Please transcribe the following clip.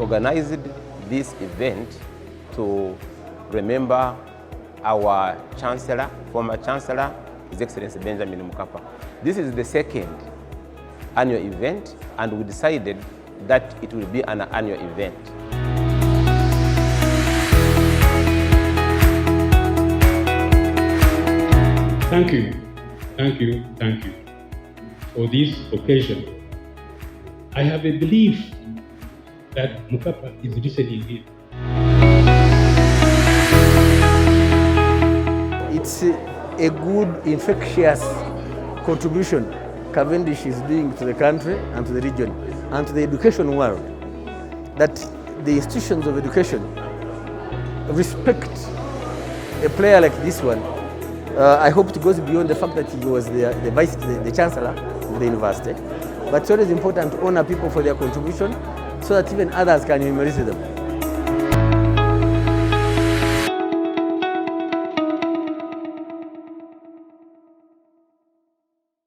organized this event to remember our Chancellor, former Chancellor, His Excellency Benjamin Mkapa. This is the second annual event, and we decided that it will be an annual event. Thank you for this occasion. I have a belief that Mkapa is listening in. It's a good, infectious contribution Cavendish is doing to the country and to the region and to the education world, that the institutions of education respect a player like this one. I hope it goes beyond the fact that he was the Chancellor of the university, but it's always important to honor people for their contribution so that even others can emulate them.